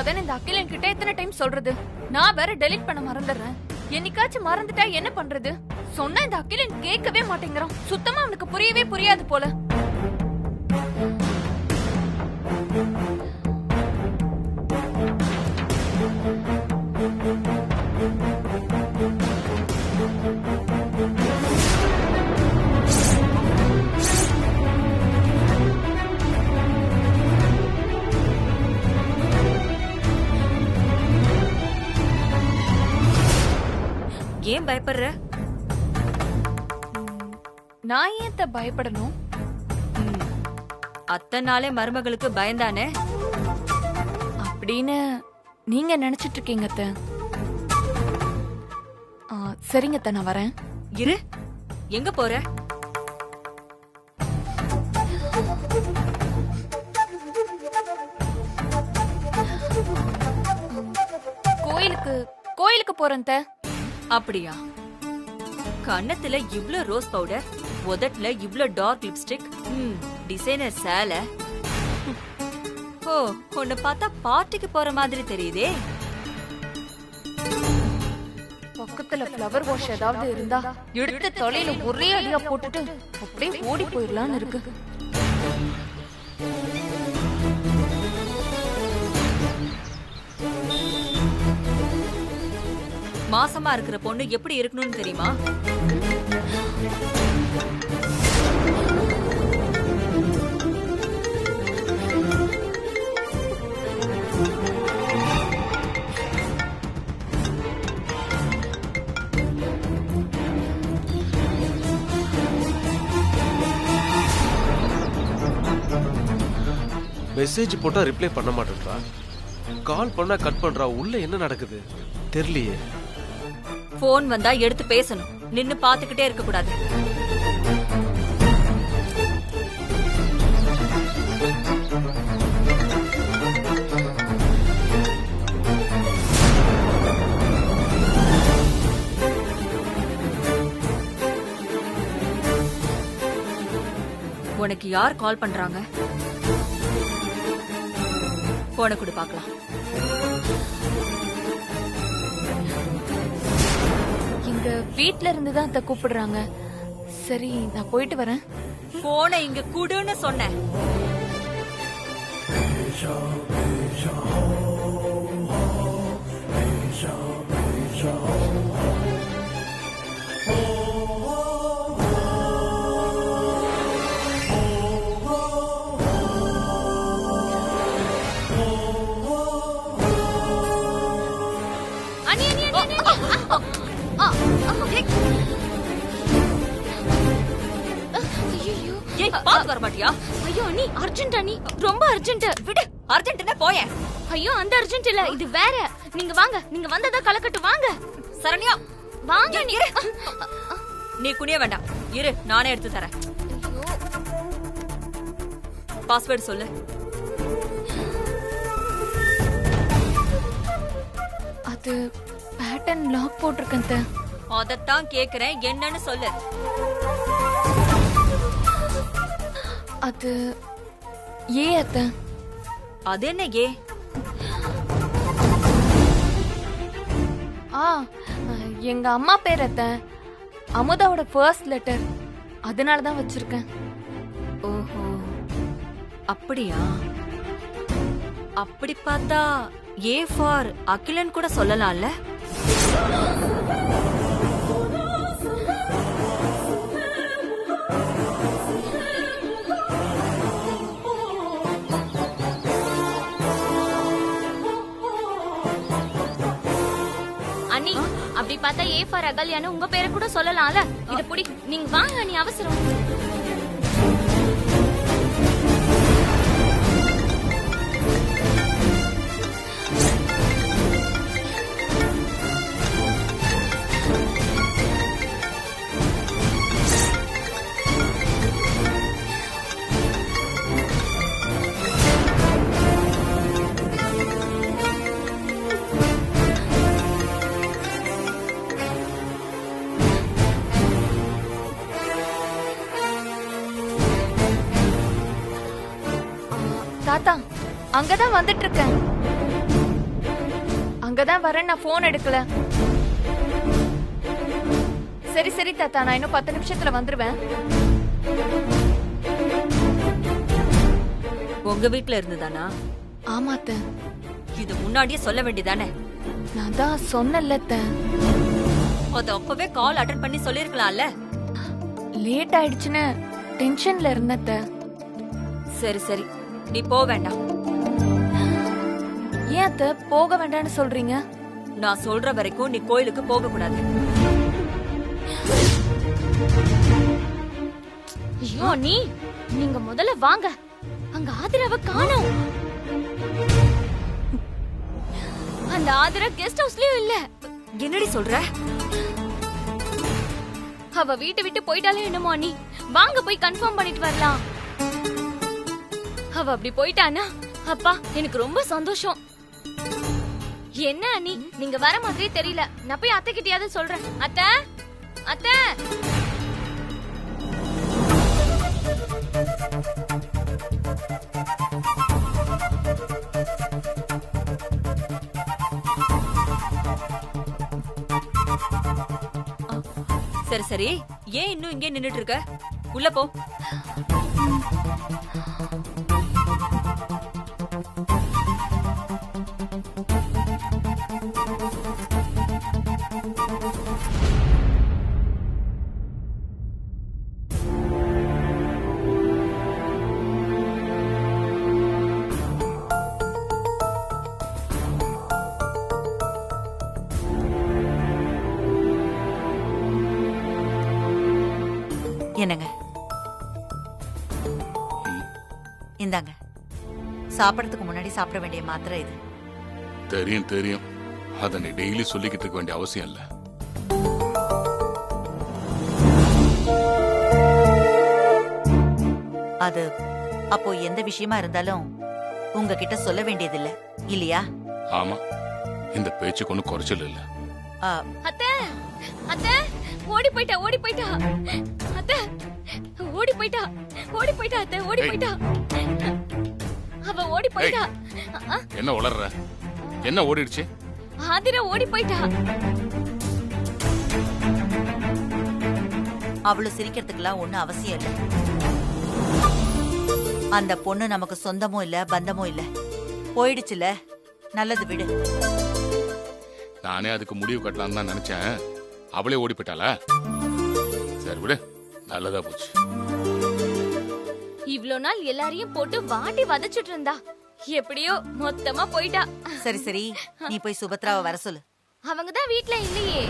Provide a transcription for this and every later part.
போகாதன்னு இந்த அகிலன் கிட்ட எத்தனை டைம் சொல்றது? நான் வேற டெலீட் பண்ண மறந்துடுறேன். என்னைக்காச்சும் மறந்துட்டா என்ன பண்றது? சொன்னா இந்த அகிலன் கேட்கவே மாட்டேங்கிறான். சுத்தமா அவனுக்கு புரியவே புரியாது போல. ஏன் பயப்படுற? நான் ஏன் பயப்படணும்? அத்தனாலே மருமகளுக்கு பயந்தானே அப்படின்னு நீங்க நினைச்சிட்டு இருக்கீங்க அத்தை. சரிங்க அத்தை, நான் வரேன். இரு, எங்க போற? கோயிலுக்கு போறேன் அத்தை. அப்படியா? கண்ணத்துல இவ்ளோ ரோஸ் பவுடர், உதட்டுல இவ்ளோ டார்க் லிப்ஸ்டிக், டிசைனர் சேலை. ஓ, உன்னை பார்த்தா பார்ட்டிக்கு போற மாதிரி தெரியுதே. பக்கத்துல ஃப்ளவர் வாஷ் ஏதாவது இருந்தா எடுத்து தலையில ஒரே அடியா போட்டுட்டு அப்படியே ஓடி போயிடலான்னு இருக்கு. மாசமா இருக்கிற பொண்ணு எப்படி இருக்கணும்னு தெரியுமா? மெசேஜ் போட்டா ரிப்ளை பண்ண மாட்டேன்றா, கால் பண்ணா கட் பண்றா. உள்ள என்ன நடக்குது தெரியலையே. போன் வந்தா எடுத்து பேசணும், நின்னு பாத்துக்கிட்டே இருக்க கூடாது. உனக்கு யார் கால் பண்றாங்க? போன கூட பார்க்கலாம். எங்க வீட்ல இருந்து தான் அத்தை கூப்பிடுறாங்க. சரி, நான் போயிட்டு வரேன். போன இங்க குடுன்னு சொன்னேன். ஐயோ அண்ணி, அர்ஜென்ட் அண்ணி, ரொம்ப அர்ஜென்ட். விடு, அர்ஜென்ட்னா போயே. ஐயோ அந்த அர்ஜென்ட் இல்ல, இது வேற. நீங்க வாங்க, நீங்க வந்ததா கலக்கட்டு. வாங்க சரண்யா, வாங்க. நீ குனிய வேண்டாம், இரு, நானே எடுத்து தரேன். பாஸ்வேர்டு சொல்லு. அது பேட்டர்ன் லாக் போட்டிருக்கேன். அதத்தான் கேக்குறேன், என்னன்னு சொல்லு. அது ஏ அத்தை. அது என்ன ஏ? எங்க அம்மா பேர் அத்தை. அமுதாவோட ஃபர்ஸ்ட் லெட்டர், அதனாலதான் வச்சிருக்கேன். ஓஹோ, அப்படியா? அப்படி பார்த்தா ஏ ஃபார் அகிலன் கூட சொல்லலாம்ல. அண்ணி, அப்படி பார்த்தா ஏ ஃபார் அகல்யான்னு உங்க பேரை கூட சொல்லலாம்ல. இத புடி, நீங்க வாங்க, நீ அவசரம். தாத்தா, அங்கதான் வந்துட்டு இருக்கேன். அங்கதான் வரேன், நான் போன் எடுக்கல. சரி சரி தாத்தா, நான் இன்னும் 10 நிமிஷத்துல வந்துருவேன். உங்க வீட்ல இருந்துதானா? ஆமா அத்தை. இது முன்னாடியே சொல்ல வேண்டியதானே? நான் தான் சொன்னல அத்தை. அது அப்பவே கால் அட்டெண்ட் பண்ணி சொல்லிருக்கலாம்ல. லேட் ஆயிடுச்சுன்னு டென்ஷன்ல இருந்த அத்தை. சரி சரி, நீ போக வேண்டாம். ஏன் அத்தை போக வேண்டாம்னு சொல்றீங்க? நான் சொல்ற வரைக்கும் நீ கோயிலுக்கு போக கூடாது. ஐயோ நீங்க முதல்ல வாங்க. அங்க ஆதிராவை காணோம். அந்த ஆதிரா கெஸ்ட் ஹவுஸ்லயும் இல்ல. என்னடி சொல்ற? அவ வீட்டை விட்டு போயிட்டாலே என்னமோ அண்ணி. வாங்க போய் கன்ஃபார்ம் பண்ணிட்டு வரலாம். அவ அப்படி போயிட்டானா அப்பா எனக்கு ரொம்ப சந்தோஷம். என்ன அண்ணி நீங்க வர மாதிரியே தெரியல. நான் போய் அத்தை கிட்டயாவது சொல்றேன். அத்தை அத்தை. சரி சரி, ஏன் இன்னும் இங்கே நின்னுட்டு இருக்க? உள்ள போ. என்னங்க, இந்தாங்க. சாப்பிடறதுக்கு முன்னாடி சாப்பிட வேண்டிய மாத்திரை இது. தெரியும் தெரியும், அத நீ டெய்லி சொல்லிக்கிட்டு இருக்க வேண்டிய அவசியம் இல்ல. அது அப்போ எந்த விஷயமா இருந்தாலும் உங்ககிட்ட சொல்ல வேண்டியதில்ல இல்லையா? ஆமா, இந்த பேச்சுக்கு ஒன்னும் குறைச்சல் இல்ல. அத்தை அத்தை ஓடி போயிட்டா ஓடி போயிட்டா. அத்தை ஓடி போயிட்டா ஓடி போயிட்டா. அத்தை ஓடி போயிட்டா. அவ ஓடி போயிட்டா. என்ன உளர்ற? என்ன ஓடிடுச்சு? ஆதிரா ஓடி போயிட்டா. அவ்வளவு சிரிக்கிறதுக்கெல்லாம் ஒண்ணும் அவசியம் இல்ல. அந்த பொண்ணு நமக்கு சொந்தமும் இல்ல பந்தமும் இல்ல. போயிடுச்சுல, நல்லது விடு. நானே அதுக்கு முடிவு கட்டலாம்னு தான் நினைச்சேன். அவளே ஓடி போயிட்டாளா? சரி விடு, நல்லதா போச்சு. இவ்ளோ நாள் எல்லாரையும் போட்டு வாட்டி வதச்சிட்டு இருந்தா, எப்படியோ மொத்தமா போயிட்டா. சரி சரி, நீ போய் சுபத்ராவை வர சொல்லு. அவங்கதான் வீட்ல இல்லையே.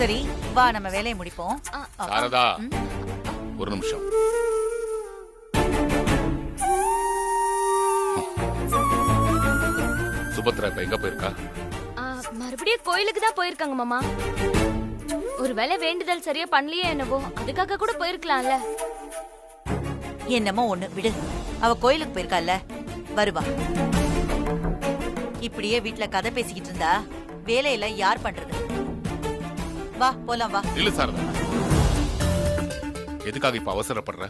சரி வா, நம்ம வேலையை முடிப்போம். சாரதா, ஒரு நிமிஷம். சுபத்ரா இப்ப எங்க போயிருக்கா? மறுபடியும் கோயிலுக்கு தான் போயிருக்காங்க மாமா. ஒருவேளை வேண்டுதல் சரியா பண்ணலையே என்னவோ, அதுக்காக கூட போயிருக்கலாம்ல. என்னமோ ஒண்ணு விடு, அவ கோயிலுக்கு போயிருக்கால, வருவா. இப்படியே வீட்டுல கதை பேசிக்கிட்டு இருந்தா வேலையில யார் பண்றது? வா போலாம் வா. இல்ல சாரதா, எதுக்காக இப்ப அவசரப்படுற?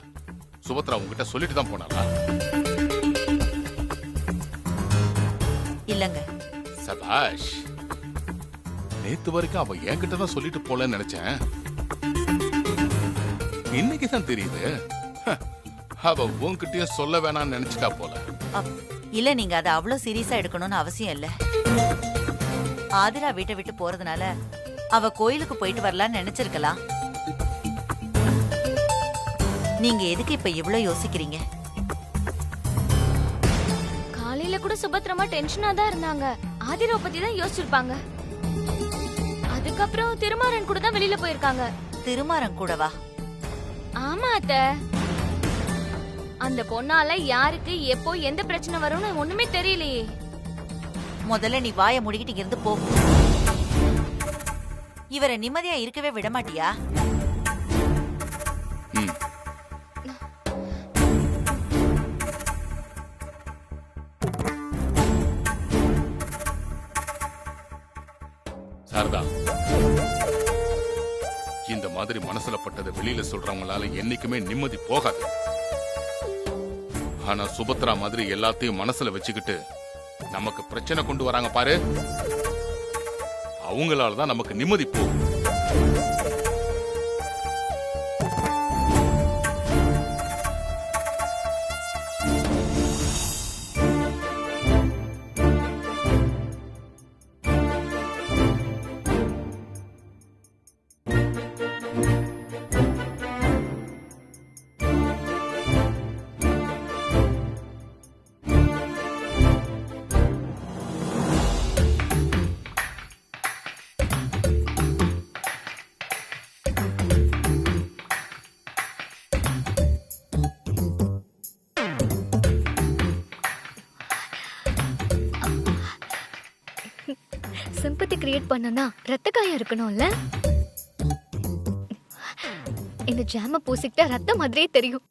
சுபத்ரா உங்ககிட்ட சொல்லிட்டு தான் போனாளா? இல்லங்க. சபாஷ், நேத்து வரைக்கும் அவ என்கிட்ட தான் சொல்லிட்டு போலன்னு நினைச்சேன். இன்னைக்குதான் தெரியுது அவ உன்கிட்டயே சொல்ல வேணாம்னு நினைச்சிட்டா போல. இல்ல, நீங்க அதை அவ்வளவு சீரியஸா எடுக்கணும்னு அவசியம் இல்ல. ஆதிரா வீட்டை விட்டு போறதுனால அவ கோயிலுக்கு போயிட்டு வரலாம்னு நினைச்சிருக்கலாம். நீங்க எதுக்கு இப்ப இவ்வளவு யோசிக்கிறீங்க? காலையில கூட சுபத்ரமா டென்ஷனா தான் இருந்தாங்க. ஆதிரா பத்தி தான் யோசிச்சிருப்பாங்க. அதுக்கப்புறம் திருமாறன் கூட தான் வெளியில போயிருக்காங்க. திருமாறன் கூடவா? ஆமா அத்தை. அந்த பொண்ணால யாருக்கு எப்போ எந்த பிரச்சனை வரும்னு ஒண்ணுமே தெரியலையே. முதல்ல நீ வாயை மூடிக்கிட்டு இருந்து போ. இவரை நிம்மதியா இருக்கவே விட மாட்டியா? சாரதா, இந்த மாதிரி மனசுல பட்டதை வெளியில சொல்றவங்களால என்னைக்குமே நிம்மதி போகாது. ஆனா சுபத்ரா மாதிரி எல்லாத்தையும் மனசுல வச்சுக்கிட்டு நமக்கு பிரச்சனை கொண்டு வராங்க பாரு, அவங்களாலதான் நமக்கு நிம்மதி போகும். சிம்பத்தி கிரியேட் பண்ணனா ரத்த காயம் இருக்கணும்ல. இந்த ஜாம பூசிக்கிட்டா ரத்த மாதிரியே தெரியும்.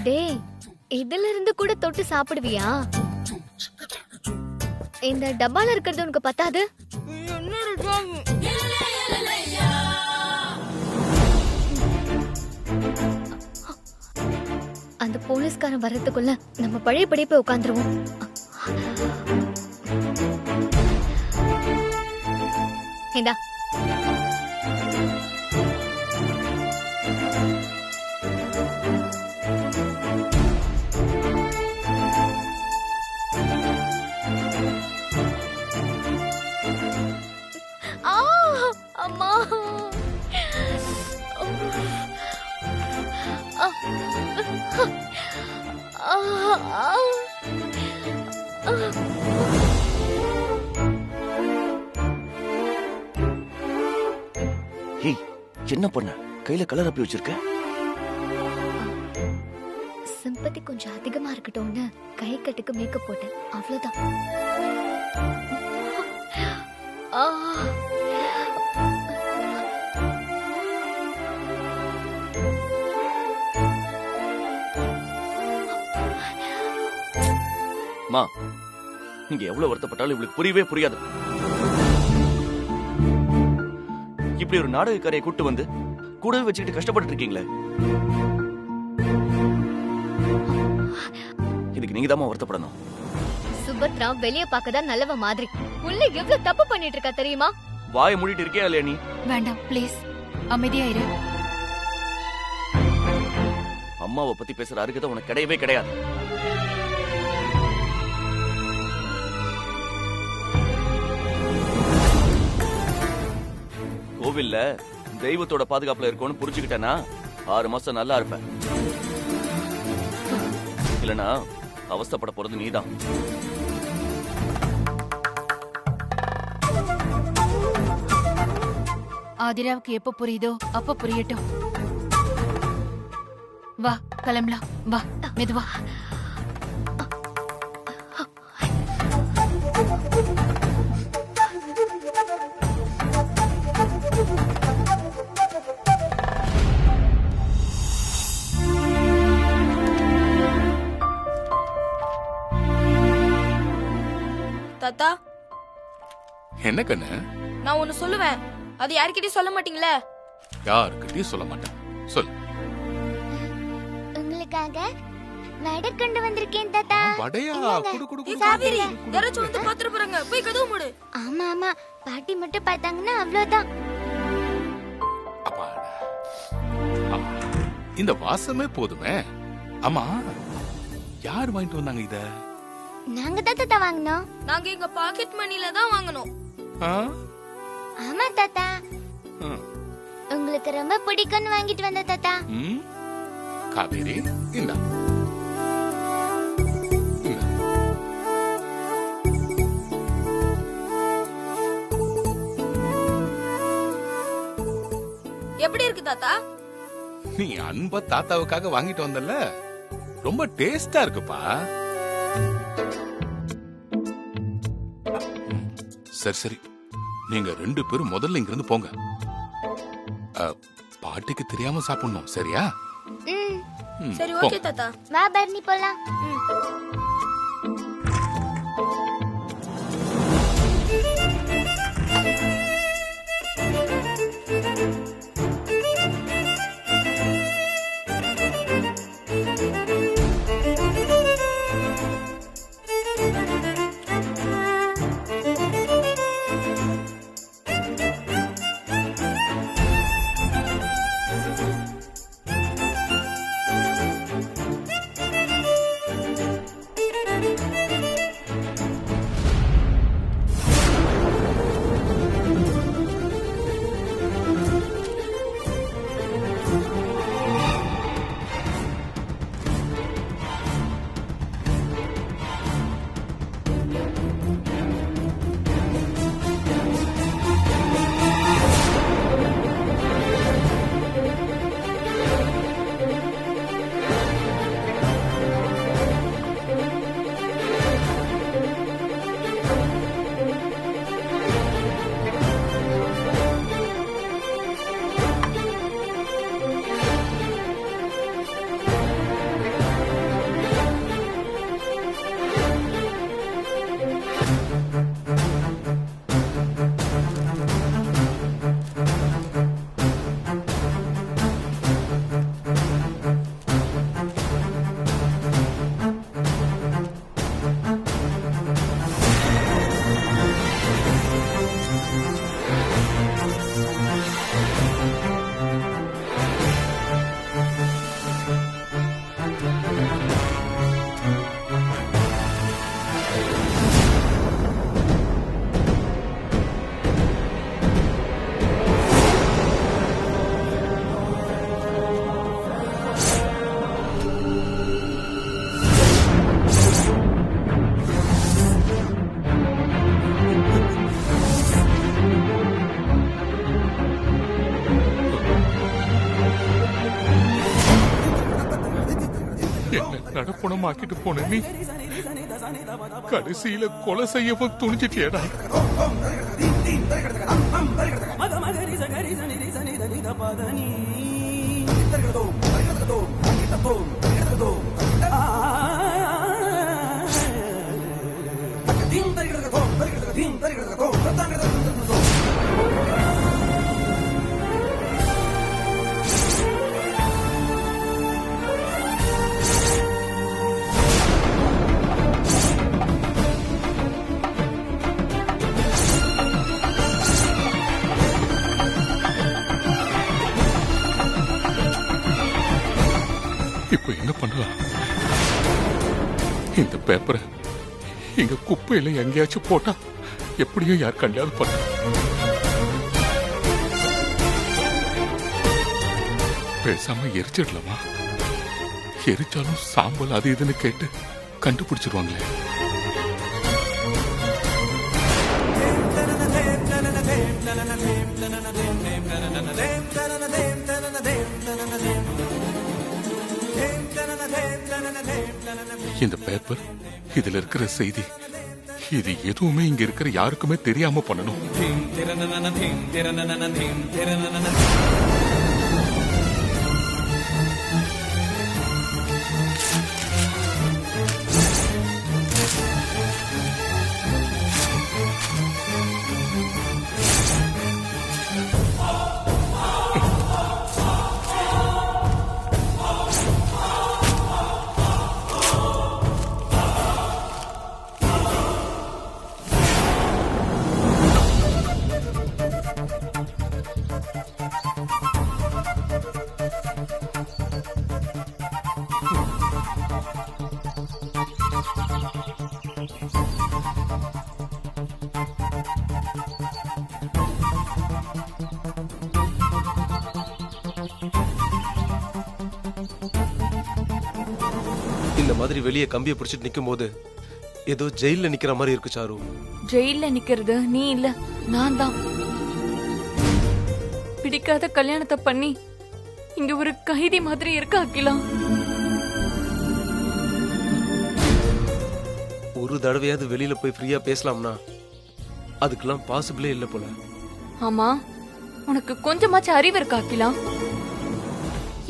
டேய், இதுல இருந்து கூட தொட்டு சாப்பிடுவியா? இந்த டப்பால இருக்கிறது உனக்கு பத்தாது? அந்த போலீஸ்காரன் வர்றதுக்குள்ள நம்ம பழையபடி போய் உட்காந்துருவோம். இந்தா. அம்மா, என்ன பண்ண? கையில கலர் அப்படி வச்சிருக்க? சிம்பத்தி கொஞ்சம் அதிகமா இருக்கட்டும்னு கை கட்டுக்கு மேக்கப் போட்டேன், அவ்வளவுதான். மா, நீங்க எவ்வளவு வருத்தப்பட்டாலும் இவளுக்கு புரியவே புரியாது. இப்படி ஒரு நாடகக்காரையை கூட்டு வந்து கூடவே வச்சுக்கிட்டு கஷ்டப்பட்டு இருக்கீங்களே, இதுக்கு நீங்க தான் வருத்தப்படணும். சுபத்ரா வெளிய பார்க்கதான் நல்லவ மாதிரி, உள்ள எவ்வளவு தப்பு பண்ணிட்டு இருக்கா தெரியுமா? வாயை மூடிட்டு இருக்கியா இல்லையா நீ? வேண்டாம் ப்ளீஸ், அமைதியா இரு. அம்மாவை பத்தி பேசுற அருகதை உனக்கு கிடையவே கிடையாது. கோவில்ல தெய்வத்தோட பாதுகாப்புல இருக்கோன்னு புரிஞ்சுக்கிட்டேன்னா 6 மாசம் நல்லா இருப்பேன். இல்லனா அவஸ்தைப்பட போறது நீதான். ஆதிராவுக்கு எப்ப புரியுதோ அப்ப புரியட்டும். வா கிளம்பலாம், வா மெதுவா. தாத்தா, என்ன கண்ணு? நான் ஒன்னு சொல்லுவேன், அது யார்கிட்டயும் சொல்ல மாட்டீங்களே? யாருக்கிட்டையும் சொல்ல மாட்டேன், சொல். உங்களுக்காக வடை கொண்டு வந்திருக்கேன் தாத்தா. வடையா? குடு குடு குடு. காவேரி, யாராச்சும் வந்து பாத்துட்டு போறாங்க, போய் கதவு மூடு. ஆமா ஆமா, பாட்டி மட்டும் பார்த்தாங்கன்னா அவ்வளவுதான். அப்பாடா. இந்த வாசமே போதுமே. ஆமா, யார் வாங்கிட்டு வந்தாங்க இத? நாங்க தான் தாத்தா வாங்கினோம். நாங்க எங்க பாக்கெட் மணில தான் வாங்கணும். ஆமா தாத்தா, உங்களுக்கு ரொம்ப பிடிக்கும்னு வாங்கிட்டு வந்த தாத்தா. காவேரி, இந்தா. எப்படி இருக்கு தாத்தா? நீ அன்ப தாத்தாவுக்காக வாங்கிட்டு வந்தல்ல, ரொம்ப டேஸ்டா இருக்குப்பா. சரி சரி, நீங்க 2 பேரும் முதல்ல இங்க இருந்து போங்க. பாட்டிக்கு தெரியாம சாப்பிடணும், சரியா? சரி, போங்க. ஓகே தாத்தா. வா பர்னி போலாம். நடப்பணமாக்கிட்டு போன நீ கடைசியில கொலை செய்யவும் துணிஞ்சிட்டியடா. இப்ப என்ன பண்ணலாம்? இந்த பேப்பரை இங்க குப்பையில எங்கேயாச்சும் போட்டா எப்படியோ யார் கண்டாவது பண்ண. பேசாம எரிச்சிடலாமா? எரிச்சாலும் சாம்பல் அது இதுன்னு கேட்டு கண்டுபிடிச்சிருவாங்களே. இந்த பேப்பர், இதுல இருக்கிற செய்தி, இது எதுவுமே இங்க இருக்கிற யாருக்குமே தெரியாம பண்ணணும். இந்த மாதிரி வெளியே கம்பியை பிடிச்சிட்டு நிக்கும் போது ஏதோ ஜெயில நிக்கிற மாதிரி இருக்கு சாரு. ஜெயில நிக்கிறது நீ இல்ல, நான் தான். பிடிக்காத கல்யாணத்தை பண்ணி இங்க ஒரு கைதி மாதிரி இருக்க அகிலா. ஒரு தடவையாவது வெளியில போய் ஃப்ரீயா பேசலாம்னா அதுக்கெல்லாம் பாசிபிளே இல்ல போல. ஆமா, உனக்கு கொஞ்சமாச்சும் அறிவு இருக்கா அகிலா?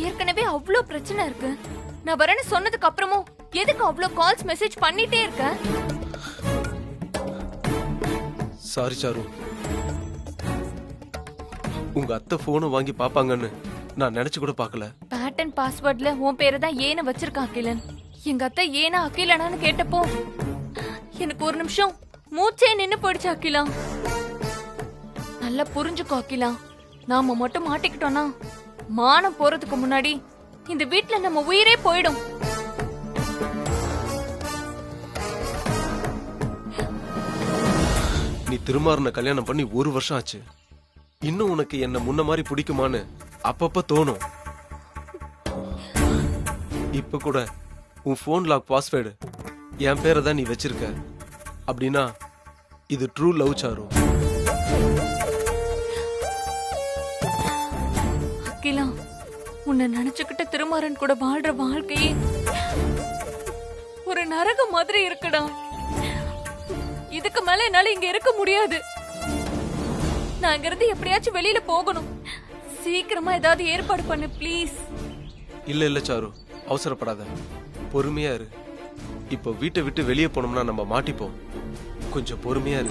ஏற்கனவே அவ்ளோ பிரச்சனை இருக்கு. நான் வரேன்னு சொன்னதுக்கு அப்புறமும் எதுக்கு அவ்ளோ கால்ஸ் மெசேஜ் பண்ணிட்டே இருக்க? சாரி சாரு, உங்க அத்தை போனை வாங்கி பாப்பாங்கன்னு நான் நினைச்சு கூட பார்க்கல. பேட்டர்ன் பாஸ்வேர்ட்ல உன் பேரை தான் ஏன வச்சிருக்கான் அகிலன். எங்க அத்தை ஏனா அகிலனான்னு கேட்டப்போ எனக்கு ஒரு நிமிஷம் மூச்சே நின்னு போயிடுச்சு அகிலா. நல்லா புரிஞ்சுக்கோ அகிலா, நாம மட்டும் மாட்டிக்கிட்டோம்னா மானம் போறதுக்கு முன்னாடி இந்த வீட்ல நம்ம உயிரே போயிடும். நீ திருமாறன கல்யாணம் பண்ணி 1 வருஷம் ஆச்சு. இன்னும் உனக்கு என்ன முன்ன மாதிரி பிடிக்குமான்னு அப்பப்ப தோணும். இப்ப கூட உன் போன் லாக் பாஸ்வேர்டு என் பேரை தான் நீ வச்சிருக்க. அப்படின்னா இது ட்ரூ லவ் சாரு. அகிலா, உன்னை நினைச்சுக்கிட்ட திருமாறன் கூட வாழ்ற வாழ்க்கையே ஒரு நரகம் மாதிரி இருக்குடா. இதுக்கு மேல என்னால இங்க இருக்க முடியாது. நான் இங்க இருந்து எப்படியாச்சும் வெளியில போகணும். சீக்கிரமா ஏதாவது ஏற்பாடு பண்ணு ப்ளீஸ். இல்ல சாரு, அவசரப்படாத, பொறுமையா இரு. இப்போ வீட்டை விட்டு வெளியே போனோம்னா நம்ம மாட்டிப்போம். கொஞ்சம் பொறுமையா இரு.